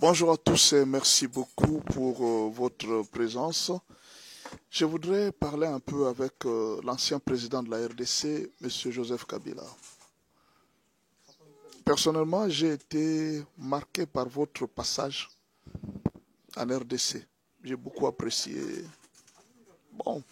Bonjour à tous et merci beaucoup pour votre présence. Je voudrais parler un peu avec l'ancien président de la RDC, M. Joseph Kabila. Personnellement, j'ai été marqué par votre passage en RDC. J'ai beaucoup apprécié. Bon,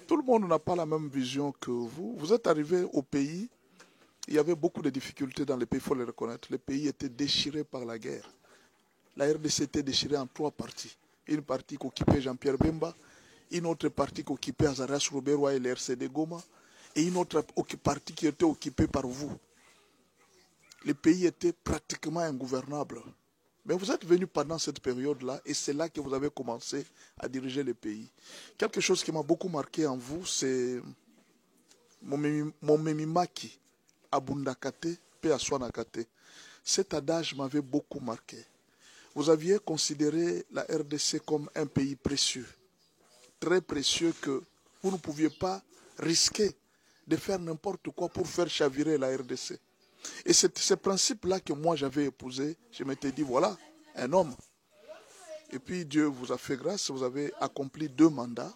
tout le monde n'a pas la même vision que vous. Vous êtes arrivé au pays, il y avait beaucoup de difficultés dans le pays, il faut le reconnaître. Le pays était déchiré par la guerre. La RDC était déchirée en trois parties. Une partie qu'occupait Jean-Pierre Bemba, une autre partie qu'occupait Azarias Rouberois et le RCD Goma, et une autre partie qui était occupée par vous. Le pays était pratiquement ingouvernable. Mais vous êtes venu pendant cette période-là, et c'est là que vous avez commencé à diriger le pays. Quelque chose qui m'a beaucoup marqué en vous, c'est mon Memimaki, Abundakate, Pe Aswanakate. Cet adage m'avait beaucoup marqué. Vous aviez considéré la RDC comme un pays précieux, très précieux, que vous ne pouviez pas risquer de faire n'importe quoi pour faire chavirer la RDC. Et c'est ce principe-là que moi j'avais épousé. Je m'étais dit, voilà, un homme. Et puis Dieu vous a fait grâce, vous avez accompli 2 mandats,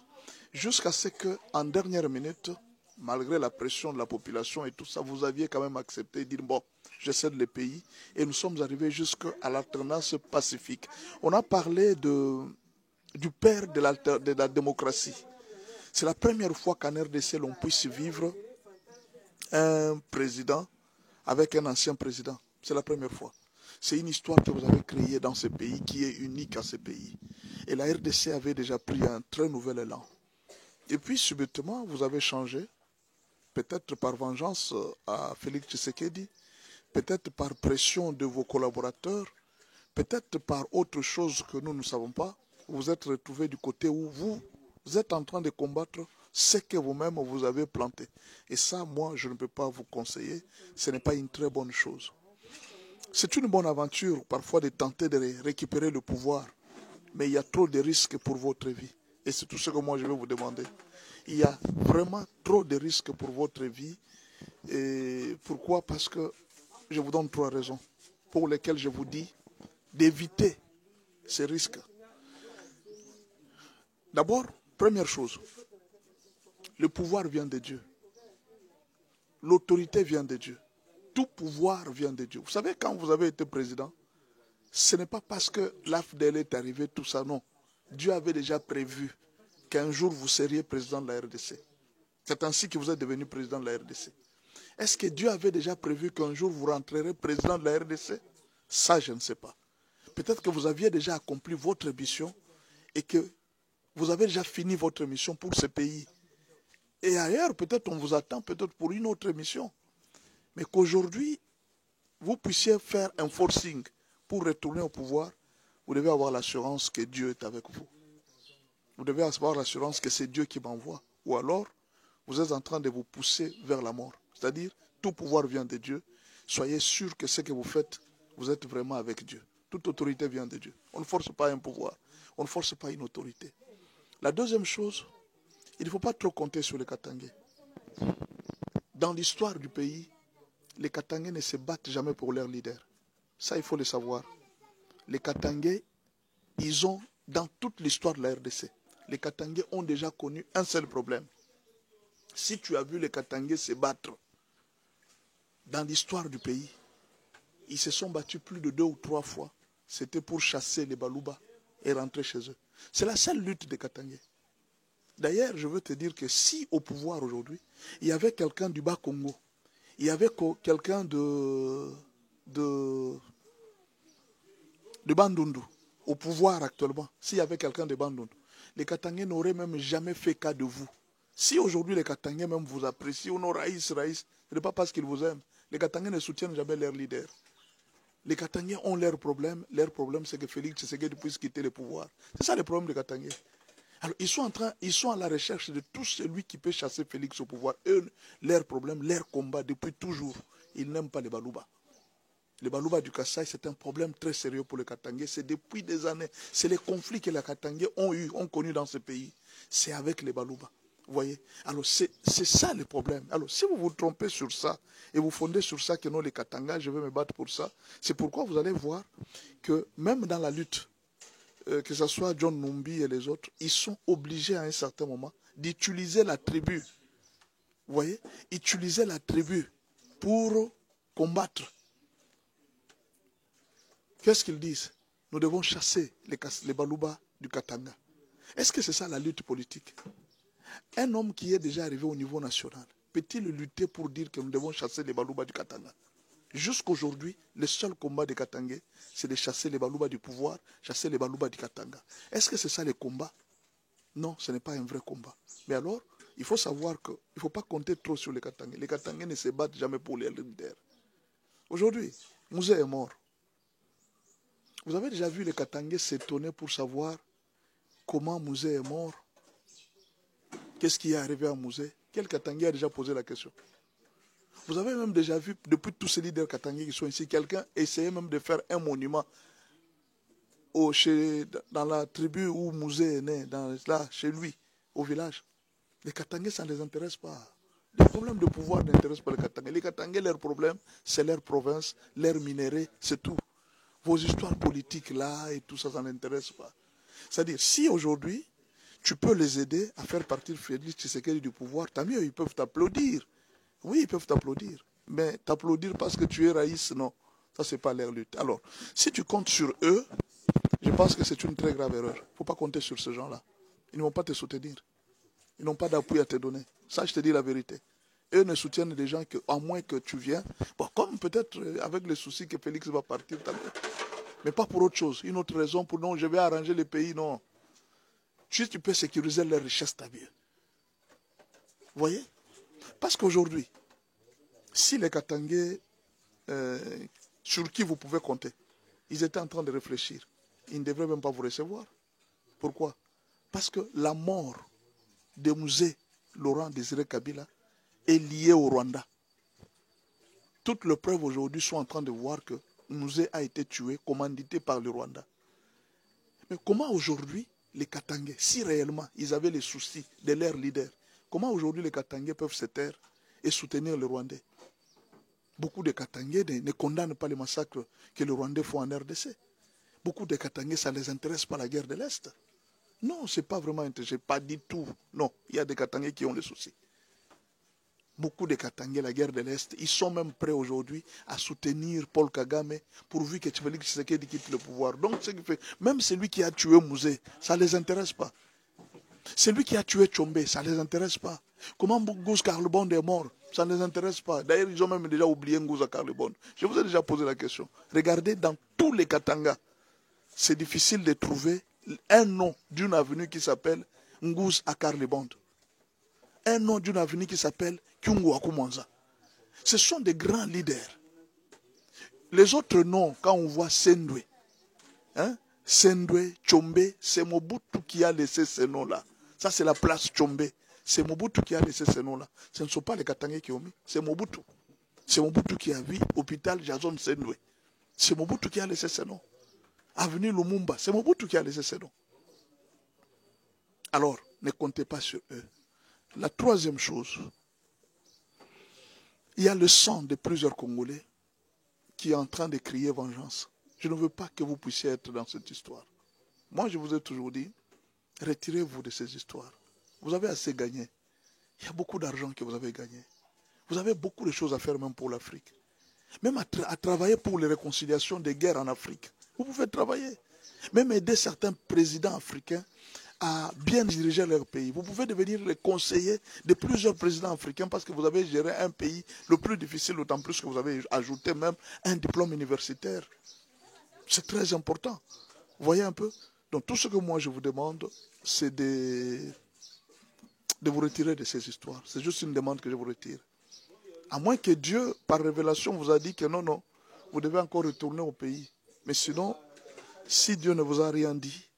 jusqu'à ce qu'en dernière minute, malgré la pression de la population et tout ça, vous aviez quand même accepté de dire, bon, je cède le pays. Et nous sommes arrivés jusqu'à l'alternance pacifique. On a parlé du père de la démocratie. C'est la première fois qu'en RDC, l'on puisse vivre un président avec un ancien président. C'est la première fois. C'est une histoire que vous avez créée dans ce pays qui est unique à ce pays. Et la RDC avait déjà pris un très nouvel élan. Et puis, subitement, vous avez changé, peut-être par vengeance à Félix Tshisekedi, peut-être par pression de vos collaborateurs, peut-être par autre chose que nous ne savons pas. Vous êtes retrouvé du côté où vous êtes en train de combattre ce que vous-même vous avez planté. Et ça, moi, je ne peux pas vous conseiller. Ce n'est pas une très bonne chose. C'est une bonne aventure, parfois, de tenter de récupérer le pouvoir. Mais il y a trop de risques pour votre vie. Et c'est tout ce que moi, je vais vous demander. Il y a vraiment trop de risques pour votre vie. Et pourquoi? Parce que je vous donne 3 raisons pour lesquelles je vous dis d'éviter ces risques. D'abord, première chose, le pouvoir vient de Dieu. L'autorité vient de Dieu. Tout pouvoir vient de Dieu. Vous savez, quand vous avez été président, ce n'est pas parce que l'AFDL est arrivé, tout ça, non. Dieu avait déjà prévu qu'un jour vous seriez président de la RDC. C'est ainsi que vous êtes devenu président de la RDC. Est-ce que Dieu avait déjà prévu qu'un jour vous rentrerez président de la RDC? Ça, je ne sais pas. Peut-être que vous aviez déjà accompli votre mission et que vous avez déjà fini votre mission pour ce pays. Et ailleurs, peut-être on vous attend peut-être pour une autre mission. Mais qu'aujourd'hui, vous puissiez faire un forcing pour retourner au pouvoir, vous devez avoir l'assurance que Dieu est avec vous. Vous devez avoir l'assurance que c'est Dieu qui m'envoie. Ou alors, vous êtes en train de vous pousser vers la mort. C'est-à-dire, tout pouvoir vient de Dieu. Soyez sûr que ce que vous faites, vous êtes vraiment avec Dieu. Toute autorité vient de Dieu. On ne force pas un pouvoir. On ne force pas une autorité. La deuxième chose, il ne faut pas trop compter sur les Katangais. Dans l'histoire du pays, les Katangais ne se battent jamais pour leur leader. Ça, il faut le savoir. Les Katangais, ils ont, dans toute l'histoire de la RDC, les Katangais ont déjà connu un seul problème. Si tu as vu les Katangais se battre dans l'histoire du pays, ils se sont battus plus de 2 ou 3 fois. C'était pour chasser les Balouba et rentrer chez eux. C'est la seule lutte des Katangais. D'ailleurs, je veux te dire que si au pouvoir aujourd'hui, il y avait quelqu'un du Bas-Congo, il y avait quelqu'un de Bandundu au pouvoir actuellement, s'il y avait quelqu'un de Bandundu, les Katangais n'auraient même jamais fait cas de vous. Si aujourd'hui les Katangais même vous apprécient, ou non, Raïs, ce n'est pas parce qu'ils vous aiment. Les Katangais ne soutiennent jamais leur leader. Les Katangais ont leurs problèmes. Leur problème, c'est que Félix Tshisekedi puisse quitter le pouvoir. C'est ça le problème des Katangais. Alors, ils sont à la recherche de tout celui qui peut chasser Félix au pouvoir. Eux, leur problème, leur combat depuis toujours, ils n'aiment pas les Balouba. Les Balouba du Kasaï, c'est un problème très sérieux pour les Katangais. C'est depuis des années. C'est les conflits que les Katangais ont connus dans ce pays. C'est avec les Balouba. Vous voyez? Alors, c'est ça le problème. Alors, si vous vous trompez sur ça, et vous fondez sur ça que non, les Katanga, je vais me battre pour ça, c'est pourquoi vous allez voir que même dans la lutte, que ce soit John Numbi et les autres, ils sont obligés à un certain moment d'utiliser la tribu. Vous voyez? Utiliser la tribu pour combattre. Qu'est-ce qu'ils disent? Nous devons chasser les Baluba du Katanga. Est-ce que c'est ça la lutte politique? Un homme qui est déjà arrivé au niveau national, peut-il lutter pour dire que nous devons chasser les Baluba du Katanga? Jusqu'aujourd'hui, le seul combat des Katangais, c'est de chasser les Baluba du pouvoir, chasser les Baluba du Katanga. Est-ce que c'est ça le combat? Non, ce n'est pas un vrai combat. Mais alors, il faut savoir qu'il ne faut pas compter trop sur les Katangais. Les Katangais ne se battent jamais pour les leaders. Aujourd'hui, Mouzé est mort. Vous avez déjà vu les Katangais s'étonner pour savoir comment Mouzé est mort? Qu'est-ce qui est arrivé à Mouzé? Quel Katangais a déjà posé la question? Vous avez même déjà vu, depuis tous ces leaders katangais qui sont ici, quelqu'un essayer même de faire un monument dans la tribu où Mouzé est né, là, chez lui, au village. Les Katangais, ça ne les intéresse pas. Les problèmes de pouvoir n'intéressent pas les Katangais. Les Katangais, leur problème, c'est leur province, leur minerai, c'est tout. Vos histoires politiques là et tout ça, ça n'intéresse pas. C'est-à-dire, si aujourd'hui, tu peux les aider à faire partir Félix Tshisekedi du pouvoir, tant mieux, ils peuvent t'applaudir. Oui, ils peuvent t'applaudir. Mais t'applaudir parce que tu es raïs, non. Ça, c'est pas leur lutte. Alors, si tu comptes sur eux, je pense que c'est une très grave erreur. Il ne faut pas compter sur ces gens-là. Ils ne vont pas te soutenir. Ils n'ont pas d'appui à te donner. Ça, je te dis la vérité. Eux ne soutiennent des gens à moins que tu viennes. Bon, comme peut-être avec les soucis que Félix va partir, mais pas pour autre chose. Une autre raison pour non, je vais arranger les pays, non. Si tu peux sécuriser leurs richesses, t'as bien. Vous voyez? Parce qu'aujourd'hui, si les Katangais, sur qui vous pouvez compter, ils étaient en train de réfléchir, ils ne devraient même pas vous recevoir. Pourquoi? Parce que la mort de Mouzé Laurent Désiré Kabila est liée au Rwanda. Toutes les preuves aujourd'hui sont en train de voir que Mouzé a été tué, commandité par le Rwanda. Mais comment aujourd'hui les Katangais, si réellement ils avaient les soucis de leur leader, comment aujourd'hui les Katangais peuvent se taire et soutenir le Rwandais? Beaucoup de Katangais ne condamnent pas les massacres que les Rwandais font en RDC. Beaucoup de Katangais, ça ne les intéresse pas la guerre de l'Est. Non, ce n'est pas vraiment intéressé, pas du tout. Non, il y a des Katangais qui ont des soucis. Beaucoup de Katangais, la guerre de l'Est, ils sont même prêts aujourd'hui à soutenir Paul Kagame pourvu que Félix Tshisekedi quitte le pouvoir. Donc, ce qui fait, même celui qui a tué Mouzé, ça ne les intéresse pas. Celui qui a tué Tchombe, ça ne les intéresse pas. Comment Ngouza Karlebond est mort, ça ne les intéresse pas. D'ailleurs, ils ont même déjà oublié Ngouza Karlebond. Je vous ai déjà posé la question. Regardez dans tous les Katanga, c'est difficile de trouver un nom d'une avenue qui s'appelle Ngouza Karlebond. Un nom d'une avenue qui s'appelle Kyungu Akumonza. Ce sont des grands leaders. Les autres noms, quand on voit Sendwe, Sendwe, Tchombe, c'est Mobutu qui a laissé ces noms-là. Ça, c'est la place Tchombe. C'est Mobutu qui a laissé ces noms-là. Ce ne sont pas les Katangais qui ont mis, c'est Mobutu. C'est Mobutu qui a vu hôpital Jason Sendwe. C'est Mobutu qui a laissé ces noms. Avenue Lumumba, c'est Mobutu qui a laissé ces noms. Alors, ne comptez pas sur eux. La troisième chose, il y a le sang de plusieurs Congolais qui est en train de crier vengeance. Je ne veux pas que vous puissiez être dans cette histoire. Moi, je vous ai toujours dit, retirez-vous de ces histoires. Vous avez assez gagné. Il y a beaucoup d'argent que vous avez gagné. Vous avez beaucoup de choses à faire même pour l'Afrique. Même à travailler pour les réconciliations des guerres en Afrique. Vous pouvez travailler. Même aider certains présidents africains à bien diriger leur pays. Vous pouvez devenir le conseiller de plusieurs présidents africains parce que vous avez géré un pays le plus difficile, d'autant plus que vous avez ajouté même un diplôme universitaire. C'est très important. Vous voyez un peu? Donc tout ce que moi je vous demande, c'est de vous retirer de ces histoires. C'est juste une demande que je vous retire. À moins que Dieu, par révélation, vous a dit que non, non, vous devez encore retourner au pays. Mais sinon, si Dieu ne vous a rien dit,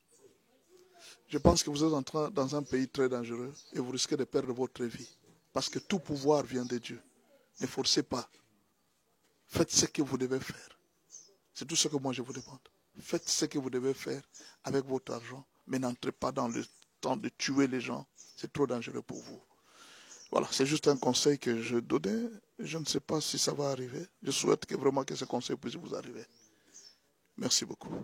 je pense que vous êtes entré dans un pays très dangereux et vous risquez de perdre votre vie. Parce que tout pouvoir vient de Dieu. Ne forcez pas. Faites ce que vous devez faire. C'est tout ce que moi je vous demande. Faites ce que vous devez faire avec votre argent, mais n'entrez pas dans le temps de tuer les gens, C'est trop dangereux pour vous. Voilà, c'est juste un conseil que je donnais. Je ne sais pas si ça va arriver. Je souhaite que vraiment que ce conseil puisse vous arriver. Merci beaucoup.